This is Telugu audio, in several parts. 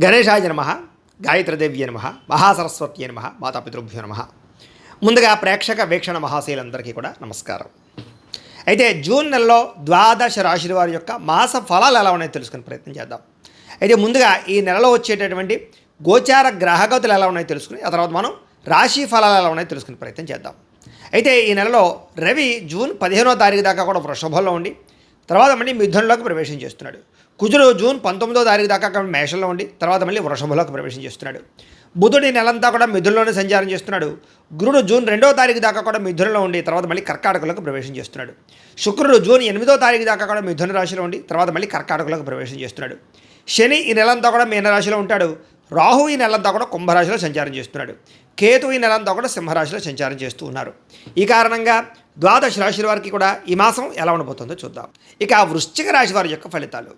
గణేశాయ నమ, గాయత్రీదేవ్య నమ, మహాసరస్వత్యే నమ, మాతాపితృభ్యో నమ. ముందుగా ప్రేక్షక వీక్షణ మహాశయులందరికీ కూడా నమస్కారం. అయితే జూన్ నెలలో ద్వాదశ రాశుల వారి యొక్క మాస ఫలాలు ఎలా ఉన్నాయో తెలుసుకునే ప్రయత్నం చేద్దాం. అయితే ముందుగా ఈ నెలలో వచ్చేటటువంటి గోచార గ్రహగతులు ఎలా ఉన్నాయో తెలుసుకుని ఆ తర్వాత మనం రాశి ఫలాలు ఎలా ఉన్నాయో తెలుసుకునే ప్రయత్నం చేద్దాం. అయితే ఈ నెలలో రవి జూన్ 15వ తారీఖు దాకా కూడా వృషభంలో ఉండి తర్వాత మళ్ళీ మిథునంలోకి ప్రవేశం చేస్తున్నాడు. కుజుడు జూన్ 19వ తారీఖు దాకా మేషంలో ఉండి తర్వాత మళ్ళీ వృషభంలోకి ప్రవేశం చేస్తున్నాడు. బుధుడు ఈ నెలంతా కూడా మిథునంలోనే సంచారం చేస్తున్నాడు. గురుడు జూన్ 2వ తారీఖు దాకా కూడా మిథునంలో ఉండి తర్వాత మళ్ళీ కర్కాటకంలోకి ప్రవేశం చేస్తున్నాడు. శుక్రుడు జూన్ 8వ తారీఖు దాకా కూడా మిథున రాశిలో ఉండి తర్వాత మళ్ళీ కర్కాటకంలోకి ప్రవేశం చేస్తున్నాడు. శని ఈ నెలంతా కూడా మీనరాశిలో ఉంటాడు. రాహు ఈ నెలంతా కూడా కుంభరాశిలో సంచారం చేస్తున్నాడు. కేతు ఈ నెలంతా కూడా సింహరాశిలో సంచారం చేస్తూ ఉన్నారు. ఈ కారణంగా ద్వాదశ రాశుల వారికి కూడా ఈ మాసం ఎలా ఉండబోతుందో చూద్దాం. ఇక వృశ్చిక రాశి వారి యొక్క ఫలితాలు.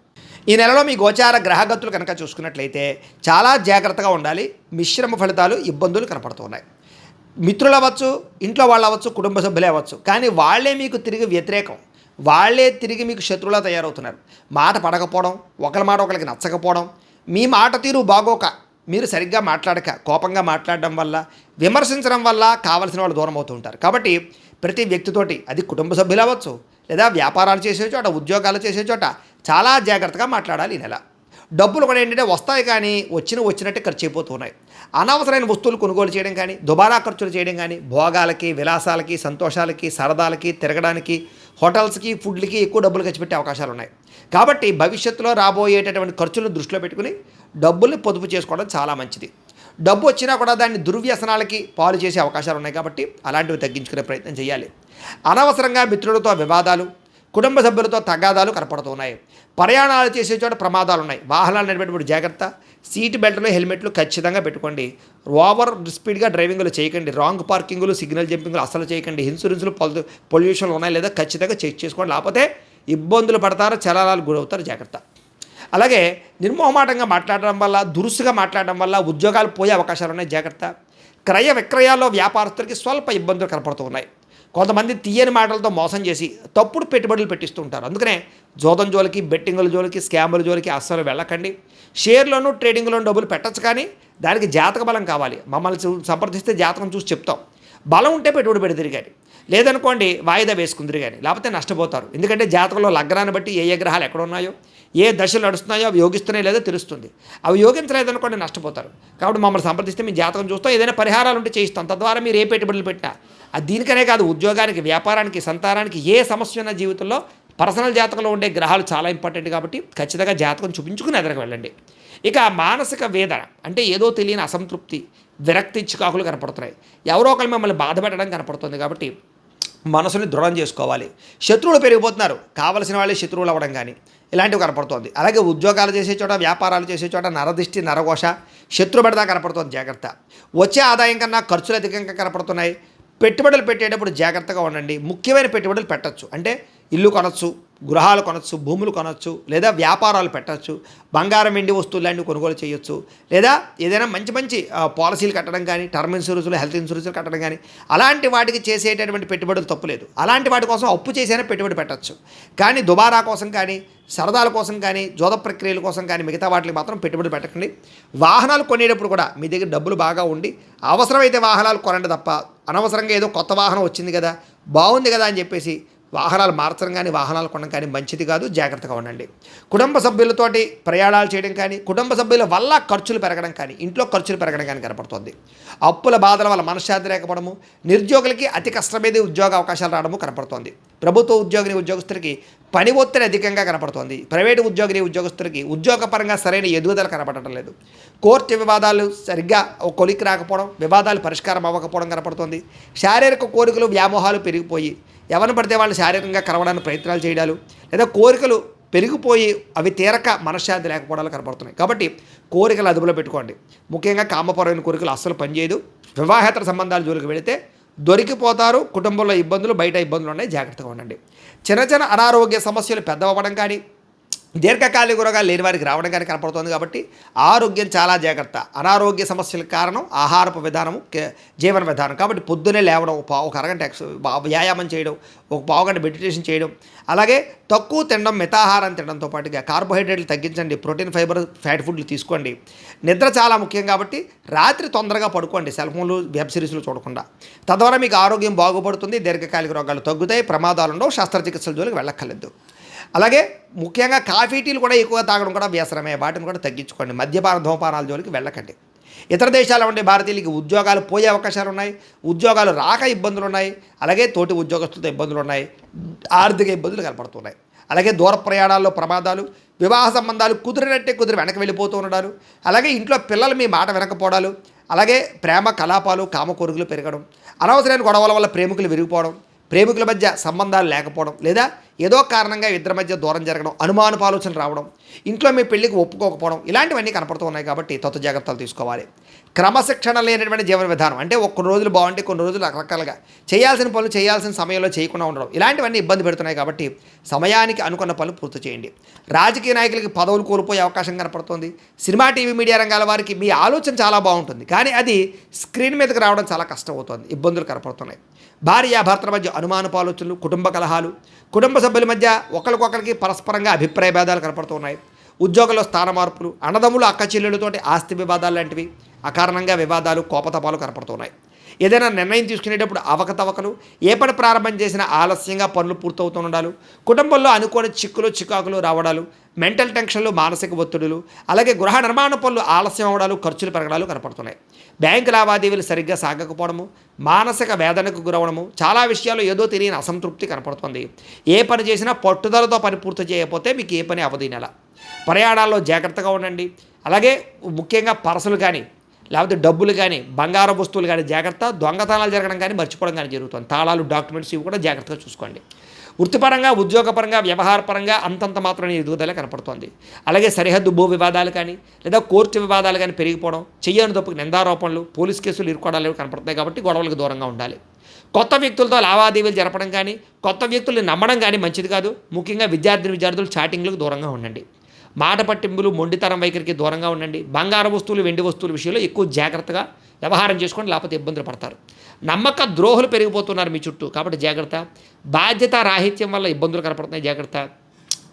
ఈ నెలలో మీ గోచార గ్రహగతులు కనుక చూసుకున్నట్లయితే చాలా జాగ్రత్తగా ఉండాలి. మిశ్రమ ఫలితాలు, ఇబ్బందులు కనపడుతున్నాయి. మిత్రులు అవ్వచ్చు, ఇంట్లో వాళ్ళు అవ్వచ్చు, కుటుంబ సభ్యులే అవ్వచ్చు, కానీ వాళ్ళే మీకు తిరిగి వ్యతిరేకం, వాళ్ళే తిరిగి మీకు శత్రువులా తయారవుతున్నారు. మాట పడకపోవడం, ఒకరి మాట ఒకరికి నచ్చకపోవడం, మీ మాట తీరు బాగోక, మీరు సరిగ్గా మాట్లాడక కోపంగా మాట్లాడడం వల్ల, విమర్శించడం వల్ల కావలసిన వాళ్ళు దూరం అవుతూ ఉంటారు. కాబట్టి ప్రతి వ్యక్తితోటి, అది కుటుంబ సభ్యులు అవ్వచ్చు లేదా వ్యాపారాలు చేసే చోట, ఉద్యోగాలు చేసే చోట చాలా జాగ్రత్తగా మాట్లాడాలి. ఈ నెల డబ్బులు కూడా ఏంటంటే వస్తాయి కానీ వచ్చినట్టే ఖర్చు అయిపోతున్నాయి. అనవసరమైన వస్తువులు కొనుగోలు చేయడం కానీ, దుబారా ఖర్చులు చేయడం కానీ, భోగాలకి, విలాసాలకి, సంతోషాలకి, సరదాలకి, తిరగడానికి, హోటల్స్కి, ఫుడ్లకి ఎక్కువ డబ్బులు ఖర్చు పెట్టే అవకాశాలు ఉన్నాయి. కాబట్టి భవిష్యత్తులో రాబోయేటటువంటి ఖర్చులను దృష్టిలో పెట్టుకుని డబ్బుల్ని పొదుపు చేసుకోవడం చాలా మంచిది. డబ్బు వచ్చినా కూడా దాన్ని దుర్వ్యసనాలకి పాలు చేసే అవకాశాలు ఉన్నాయి. కాబట్టి అలాంటివి తగ్గించుకునే ప్రయత్నం చేయాలి. అనవసరంగా మిత్రులతో వివాదాలు, కుటుంబ సభ్యులతో తగాదాలు కనపడుతున్నాయి. ప్రయాణాలు చేసే చోట ప్రమాదాలు ఉన్నాయి. వాహనాలు నడిపేటప్పుడు జాగ్రత్త. సీట్ బెల్ట్లు, హెల్మెట్లు ఖచ్చితంగా పెట్టుకోండి. ఓవర్ స్పీడ్గా డ్రైవింగ్లు చేయకండి. రాంగ్ పార్కింగ్లు, సిగ్నల్ జంపింగ్లు అస్సలు చేయకండి. ఇన్సూరెన్స్లు, పొల్యూషన్లు ఉన్నాయి లేదా ఖచ్చితంగా చెక్ చేసుకోండి. లేకపోతే ఇబ్బందులు పడతారు, చలనాలు గురవుతారు. జాగ్రత్త. అలాగే నిర్మోహమాటంగా మాట్లాడడం వల్ల, దురుసుగా మాట్లాడడం వల్ల ఉద్యోగాలు పోయే అవకాశాలు ఉన్నాయి. జాగ్రత్త. క్రయ విక్రయాల్లో వ్యాపారస్తులకి స్వల్ప ఇబ్బందులు కనపడుతూ ఉన్నాయి. కొంతమంది తీయని మాటలతో మోసం చేసి తప్పుడు పెట్టుబడులు పెట్టిస్తూ ఉంటారు. అందుకనే జోదం జోలికి, బెట్టింగుల జోలికి, స్కాముల జోలికి అస్సలు వెళ్ళకండి. షేర్లోనూ ట్రేడింగ్లోనూ డబ్బులు పెట్టచ్చు, కానీ దానికి జాతక బలం కావాలి. మమ్మల్ని సంప్రదిస్తే జాతకం చూసి చెప్తాం. బలం ఉంటే పెట్టుబడి పెడితే కానీ, లేదనుకోండి వాయిదా వేసుకుందరు కానీ, లేకపోతే నష్టపోతారు. ఎందుకంటే జాతకంలో లగ్నాన్ని బట్టి ఏ గ్రహాలు ఎక్కడ ఉన్నాయో, ఏ దశలు నడుస్తున్నాయో, అవి యోగిస్తున్నాయో లేదో తెలుస్తుంది. అవి యోగించలేదనుకోండి నష్టపోతారు. కాబట్టి మమ్మల్ని సంప్రదిస్తే మీ జాతకం చూస్తాం, ఏదైనా పరిహారాలు ఉంటే చేయిస్తాం. తద్వారా మీరు ఏ పెట్టుబడులు పెట్టినా, అది దీనికనే కాదు, ఉద్యోగానికి, వ్యాపారానికి, సంతానానికి ఏ సమస్య ఉన్న జీవితంలో పర్సనల్ జాతకంలో ఉండే గ్రహాలు చాలా ఇంపార్టెంట్. కాబట్టి ఖచ్చితంగా జాతకం చూపించుకుని ఎదరికి వెళ్ళండి. ఇక మానసిక వేదన అంటే ఏదో తెలియని అసంతృప్తి, విరక్తి, చికాకులు కనపడుతున్నాయి. ఎవరో ఒకరు మిమ్మల్ని బాధ పెట్టడం కనపడుతుంది. కాబట్టి మనసుని దృఢం చేసుకోవాలి. శత్రువులు పెరిగిపోతున్నారు, కావలసిన వాళ్ళే శత్రువులు అవ్వడం కానీ ఇలాంటివి కనపడుతోంది. అలాగే ఉద్యోగాలు చేసే చోట, వ్యాపారాలు చేసే చోట నరదిష్టి, నరఘోష, శత్రుబెడద కనపడుతోంది. జాగ్రత్త. వచ్చే ఆదాయం కన్నా ఖర్చులు అధికంగా కనపడుతున్నాయి. పెట్టుబడులు పెట్టేటప్పుడు జాగ్రత్తగా ఉండండి. ముఖ్యమైన పెట్టుబడులు పెట్టచ్చు. అంటే ఇల్లు కొనచ్చు, గృహాలు కొనచ్చు, భూములు కొనచ్చు, లేదా వ్యాపారాలు పెట్టచ్చు, బంగారం, వెండి వస్తువులు లాంటివి కొనుగోలు చేయొచ్చు, లేదా ఏదైనా మంచి మంచి పాలసీలు కట్టడం కానీ, టర్మ్ ఇన్సూరెన్స్లు, హెల్త్ ఇన్సూరెన్స్లు కట్టడం కానీ, అలాంటి వాటికి చేసేటటువంటి పెట్టుబడులు తప్పులేదు. అలాంటి వాటి కోసం అప్పు చేసైనా పెట్టుబడి పెట్టచ్చు. కానీ దుబారా కోసం కానీ, సరదాల కోసం కానీ, జోద ప్రక్రియల కోసం కానీ మిగతా వాటికి మాత్రం పెట్టుబడి పెట్టకండి. వాహనాలు కొనేటప్పుడు కూడా మీ దగ్గర డబ్బులు బాగా ఉండి అవసరమైతే వాహనాలు కొనండి తప్ప అనవసరంగా ఏదో కొత్త వాహనం వచ్చింది కదా, బాగుంది కదా అని చెప్పేసి వాహనాలు మార్చడం కానీ, వాహనాలు కొనడం కానీ మంచిది కాదు. జాగ్రత్తగా ఉండండి. కుటుంబ సభ్యులతోటి ప్రయాణాలు చేయడం కానీ, కుటుంబ సభ్యుల వల్ల ఖర్చులు పెరగడం కానీ, ఇంట్లో ఖర్చులు పెరగడం కానీ కనపడుతుంది. అప్పుల బాధల వల్ల మనశ్శాంతి లేకపోవడము, నిరుద్యోగులకి అతి కష్టమేది ఉద్యోగ అవకాశాలు రావడము కనపడుతోంది. ప్రభుత్వ ఉద్యోగస్తులకి పని ఒత్తిడి అధికంగా కనపడుతోంది. ప్రైవేటు ఉద్యోగస్తులకి ఉద్యోగపరంగా సరైన ఎదుగుదల కనపడటం లేదు. కోర్టు వివాదాలు సరిగ్గా కొలికి రాకపోవడం, వివాదాలు పరిష్కారం అవ్వకపోవడం కనపడుతోంది. శారీరక కోరికలు, వ్యామోహాలు పెరిగిపోయి ఎవరిని పడితే వాళ్ళు శారీరకంగా కలవడానికి ప్రయత్నాలు చేయడాలు, లేదా కోరికలు పెరిగిపోయి అవి తీరక మనశ్శాంతి లేకపోవడాలు కనపడుతున్నాయి. కాబట్టి కోరికలు అదుపులో పెట్టుకోండి. ముఖ్యంగా కామపరమైన కోరికలు అస్సలు పనిచేయదు. వివాహేతర సంబంధాల జోలికి వెళితే దొరికిపోతారు. కుటుంబంలో ఇబ్బందులు, బయట ఇబ్బందులు ఉన్నాయి. జాగ్రత్తగా ఉండండి. చిన్న చిన్న అనారోగ్య సమస్యలు పెద్దవడం కానీ, దీర్ఘకాలిక రోగాలు లేని వారికి రావడం కానీ కనపడుతుంది కాబట్టి ఆరోగ్యం చాలా జాగ్రత్త. అనారోగ్య సమస్యలకు కారణం ఆహారపు విధానము, జీవన విధానం. కాబట్టి పొద్దున్నే లేవడం, ఒక అరగంట వ్యాయామం చేయడం, ఒక పావుగంట మెడిటేషన్ చేయడం, అలాగే తక్కువ తినడం, మితాహారం తినడంతో పాటుగా కార్బోహైడ్రేట్లు తగ్గించండి, ప్రోటీన్, ఫైబర్, ఫ్యాట్ ఫుడ్లు తీసుకోండి. నిద్ర చాలా ముఖ్యం కాబట్టి రాత్రి తొందరగా పడుకోండి, సెల్ ఫోన్లు, వెబ్ సిరీస్లు చూడకుండా. తద్వారా మీకు ఆరోగ్యం బాగుపడుతుంది, దీర్ఘకాలిక రోగాలు తగ్గుతాయి, ప్రమాదాలు ఉండవు, శస్త్రచికిత్సల జోలికి వెళ్ళక్కర్లేదు. అలాగే ముఖ్యంగా కాఫీ టీలు కూడా ఎక్కువగా తాగడం కూడా వ్యసనమే, వాటిని కూడా తగ్గించుకోండి. మద్యపాన, ధూమపానాల జోలికి వెళ్ళకండి. ఇతర దేశాల్లో ఉండే భారతీయులకి ఉద్యోగాలు పోయే అవకాశాలు ఉన్నాయి, ఉద్యోగాలు రాక ఇబ్బందులు ఉన్నాయి, అలాగే తోటి ఉద్యోగస్తులతో ఇబ్బందులు ఉన్నాయి, ఆర్థిక ఇబ్బందులు కనపడుతున్నాయి. అలాగే దూర ప్రయాణాల్లో ప్రమాదాలు, వివాహ సంబంధాలు కుదిరినట్టే కుదిరి వెనక్కి వెళ్ళిపోతూ ఉండడాలు, అలాగే ఇంట్లో పిల్లలు మీ మాట వినకపోవడాలు, అలాగే ప్రేమ కలాపాలు, కామ కోరికలు పెరగడం, అనవసరమైన గొడవల వల్ల ప్రేమికులు విరిగిపోవడం, ప్రేమికుల మధ్య సంబంధాలు లేకపోవడం, లేదా ఏదో కారణంగా ఇద్దరి మధ్య దూరం జరగడం, అనుమానపు ఆలోచనలు రావడం, ఇంట్లో మీ పెళ్లికి ఒప్పుకోకపోవడం, ఇలాంటివన్నీ కనపడుతూ ఉన్నాయి. కాబట్టి తత్వ జాగ్రత్తలు తీసుకోవాలి. క్రమశిక్షణ లేనటువంటి జీవన విధానం అంటే కొన్ని రోజులు బాగుంటే కొన్ని రోజులు రకరకాలుగా చేయాల్సిన పనులు చేయాల్సిన సమయంలో చేయకుండా ఉండడం, ఇలాంటివన్నీ ఇబ్బంది పెడుతున్నాయి. కాబట్టి సమయానికి అనుకున్న పనులు పూర్తి చేయండి. రాజకీయ నాయకులకి పదవులు కోల్పోయే అవకాశం కనపడుతుంది. సినిమా, టీవీ, మీడియా రంగాల వారికి మీ ఆలోచన చాలా బాగుంటుంది, కానీ అది స్క్రీన్ మీదకి రావడం చాలా కష్టం అవుతుంది, ఇబ్బందులు కనపడుతున్నాయి. భార్యాభర్తల మధ్య అనుమానపు ఆలోచనలు, కుటుంబ కలహాలు, కుటుంబ సభ్యుల మధ్య ఒకరికొకరికి పరస్పరంగా అభిప్రాయ భేదాలు కనపడుతున్నాయి. ఉద్యోగంలో స్థాన మార్పులు, అన్నదమ్ములు, అక్క చెల్లెళ్ళతోటి ఆస్తి వివాదాలు లాంటివి, అకారణంగా వివాదాలు, కోపతాపాలు కనపడుతున్నాయి. ఏదైనా నిర్ణయం తీసుకునేటప్పుడు అవకతవకలు, ఏ పని ప్రారంభం చేసినా ఆలస్యంగా పనులు పూర్తవుతూ ఉండాలి. కుటుంబంలో అనుకోని చిక్కులు, చికాకులు రావడాలు, మెంటల్ టెన్షన్లు, మానసిక ఒత్తిడులు, అలాగే గృహ నిర్మాణ పనులు ఆలస్యం అవ్వడాలు, ఖర్చులు పెరగడాలు కనపడుతున్నాయి. బ్యాంకు లావాదేవీలు సరిగ్గా సాగకపోవడము, మానసిక వేదనకు గురవడము, చాలా విషయాల్లో ఏదో తెలియని అసంతృప్తి కనపడుతుంది. ఏ పని చేసినా పట్టుదలతో పని పూర్తి చేయకపోతే మీకు ఏ పని అవధి నెల. ప్రయాణాల్లో జాగ్రత్తగా ఉండండి. అలాగే ముఖ్యంగా పర్సులు కానీ, లేకపోతే డబ్బులు కానీ, బంగారు వస్తువులు కానీ జాగ్రత్త. దొంగతనాలు జరగడం కానీ, మర్చిపోవడం కానీ జరుగుతుంది. తాళాలు, డాక్యుమెంట్స్ ఇవి కూడా జాగ్రత్తగా చూసుకోండి. వృత్తిపరంగా, ఉద్యోగపరంగా, వ్యవహారపరంగా అంతంత మాత్రమే ఎదుగుదల కనపడుతోంది. అలాగే సరిహద్దు భూ వివాదాలు కానీ, లేదా కోర్టు వివాదాలు కానీ పెరిగిపోవడం, చెయ్యని తప్పుకు నిందారోపణలు, పోలీస్ కేసులు ఇరుకోవడాలు కనపడుతున్నాయి. కాబట్టి గొడవలకు దూరంగా ఉండాలి. కొత్త వ్యక్తులతో లావాదేవీలు జరపడం కానీ, కొత్త వ్యక్తుల్ని నమ్మడం కానీ మంచిది కాదు. ముఖ్యంగా విద్యార్థులు చాటింగ్లకు దూరంగా ఉండండి. మాట పట్టింపులు, మొండితనం వైఖరికి దూరంగా ఉండండి. బంగారు వస్తువులు, వెండి వస్తువుల విషయంలో ఎక్కువ జాగ్రత్తగా వ్యవహారం చేసుకోండి, లేకపోతే ఇబ్బందులు పడతారు. నమ్మక ద్రోహులు పెరిగిపోతున్నారు మీ చుట్టూ, కాబట్టి జాగ్రత్త. బాధ్యత రాహిత్యం వల్ల ఇబ్బందులు కనపడుతున్నాయి, జాగ్రత్త.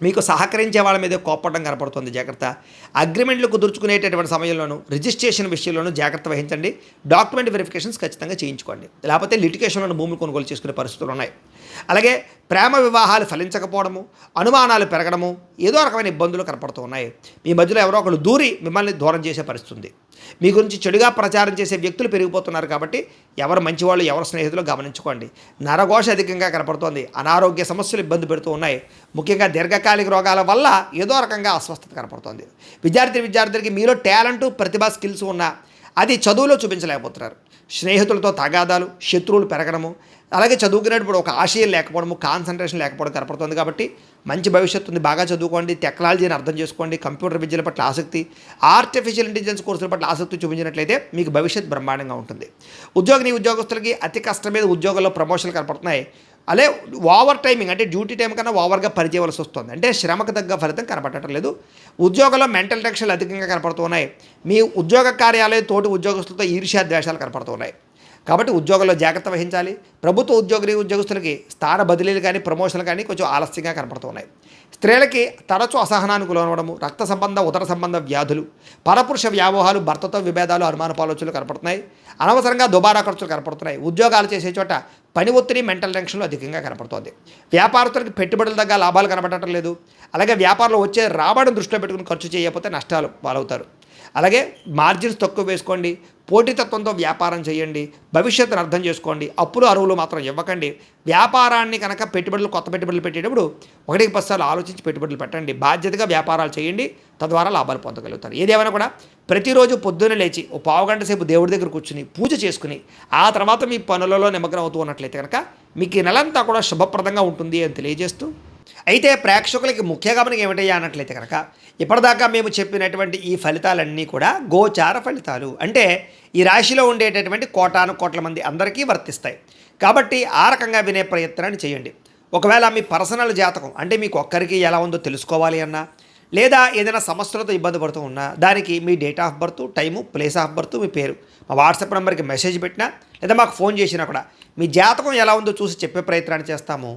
మీకు సహకరించే వాళ్ళ మీద కోప్పడం కనపడుతుంది, జాగ్రత్త. అగ్రిమెంట్లు కుదుర్చుకునేటటువంటి సమయంలోనూ, రిజిస్ట్రేషన్ విషయంలోనూ జాగ్రత్త వహించండి. డాక్యుమెంట్ వెరిఫికేషన్స్ ఖచ్చితంగా చేయించుకోండి, లేకపోతే లిటిగేషన్లను భూములు కొనుగోలు చేసుకునే పరిస్థితులు ఉన్నాయి. అలాగే ప్రేమ వివాహాలు ఫలించకపోవడము, అనుమానాలు పెరగడము, ఏదో రకమైన ఇబ్బందులు కనపడుతూ ఉన్నాయి. మీ మధ్యలో ఎవరో ఒకరు దూరి మిమ్మల్ని దూరం చేసే పరిస్థితి ఉంది. మీ గురించి చెడుగా ప్రచారం చేసే వ్యక్తులు పెరిగిపోతున్నారు. కాబట్టి ఎవరు మంచివాళ్ళు, ఎవరు స్నేహితులు గమనించుకోండి. నరఘోష అధికంగా కనపడుతోంది. అనారోగ్య సమస్యలు ఇబ్బంది పెడుతూ ఉన్నాయి. ముఖ్యంగా దీర్ఘకాలిక రోగాల వల్ల ఏదో రకంగా అస్వస్థత కనపడుతోంది. విద్యార్థులకి మీలో టాలెంట్, ప్రతిభా, స్కిల్స్ ఉన్నా అది చదువులో చూపించలేకపోతున్నారు. స్నేహితులతో తగాదాలు, శత్రువులు పెరగడము, అలాగే చదువుకునేటప్పుడు ఒక ఆశయం లేకపోవడము, కాన్సన్ట్రేషన్ లేకపోవడం కనపడుతుంది. కాబట్టి మంచి భవిష్యత్తు ఉంది, బాగా చదువుకోండి, టెక్నాలజీని అర్థం చేసుకోండి, కంప్యూటర్ విద్యల పట్ల ఆసక్తి, ఆర్టిఫిషియల్ ఇంటెలిజెన్స్ కోర్సుల పట్ల ఆసక్తి చూపించినట్లయితే మీకు భవిష్యత్తు బ్రహ్మాండంగా ఉంటుంది. ఉద్యోగస్తులకి అతి కష్టం మీద ఉద్యోగంలో ప్రమోషన్లు కనపడుతున్నాయి. అదే ఓవర్ టైమింగ్ అంటే డ్యూటీ టైం కన్నా ఓవర్గా పనిచేయవలసి వస్తుంది. అంటే శ్రమకు తగ్గ ఫలితం కనపడటం లేదు. ఉద్యోగంలో మెంటల్ టెన్షన్లు అధికంగా కనపడుతున్నాయి. మీ ఉద్యోగ కార్యాలయం తోటి ఉద్యోగస్తులతో ఈర్ష్యా ద్వేషాలు కనపడుతున్నాయి. కాబట్టి ఉద్యోగంలో జాగ్రత్త వహించాలి. ప్రభుత్వ ఉద్యోగస్తులకి స్థాన బదిలీలు కానీ, ప్రమోషన్లు కానీ కొంచెం ఆలస్యంగా కనపడుతున్నాయి. స్త్రీలకి తరచూ అసహనానికి లోనవడము, రక్త సంబంధ, ఉదర సంబంధ వ్యాధులు, పరపురుష వ్యామోహాలు, భర్తతో విభేదాలు, అనుమానపు ఆలోచనలు కనపడుతున్నాయి. అనవసరంగా దుబారా ఖర్చులు కనపడుతున్నాయి. ఉద్యోగాలు చేసే చోట పని ఒత్తిడి, మెంటల్ టెన్షన్లు అధికంగా కనపడుతోంది. వ్యాపారస్తులకు పెట్టుబడుల దగ్గర లాభాలు కనపడటం లేదు. అలాగే వ్యాపారంలో వచ్చే రాబడిని దృష్టిలో పెట్టుకుని ఖర్చు చేయకపోతే నష్టాలు పాలవుతారు. అలాగే మార్జిన్స్ తక్కువ వేసుకోండి. పోటీతత్వంతో వ్యాపారం చేయండి. భవిష్యత్తును అర్థం చేసుకోండి. అప్పులు అరువులు మాత్రం ఇవ్వకండి. వ్యాపారాన్ని కనుక కొత్త పెట్టుబడులు పెట్టేటప్పుడు 1-10 సార్లు ఆలోచించి పెట్టుబడులు పెట్టండి. బాధ్యతగా వ్యాపారాలు చేయండి, తద్వారా లాభాలు పొందగలుగుతారు. ఏదేమైనా కూడా ప్రతిరోజు పొద్దున్నే లేచి ఓ పావుగంట సేపు దేవుడి దగ్గర కూర్చుని పూజ చేసుకుని ఆ తర్వాత మీ పనులలో నిమగ్నం అవుతూ ఉన్నట్లయితే కనుక మీకు ఈ నెలంతా కూడా శుభప్రదంగా ఉంటుంది అని తెలియజేస్తూ, అయితే ప్రేక్షకులకి ముఖ్య గమనం ఏమిటయ్యా అన్నట్లయితే కనుక ఇప్పటిదాకా మేము చెప్పినటువంటి ఈ ఫలితాలన్నీ కూడా గోచార ఫలితాలు. అంటే ఈ రాశిలో ఉండేటటువంటి కోట్ల మంది అందరికీ వర్తిస్తాయి. కాబట్టి ఆ రకంగా వినే ప్రయత్నాన్ని చేయండి. ఒకవేళ మీ పర్సనల్ జాతకం అంటే మీకు ఒక్కరికి ఎలా ఉందో తెలుసుకోవాలి అన్నా, లేదా ఏదైనా సమస్యలతో ఇబ్బంది పడుతూ ఉన్నా దానికి మీ date of birth, time, place of birth, మీ పేరు మా వాట్సాప్ నెంబర్కి మెసేజ్ పెట్టినా లేదా మాకు ఫోన్ చేసినా కూడా మీ జాతకం ఎలా ఉందో చూసి చెప్పే ప్రయత్నాన్ని చేస్తాము.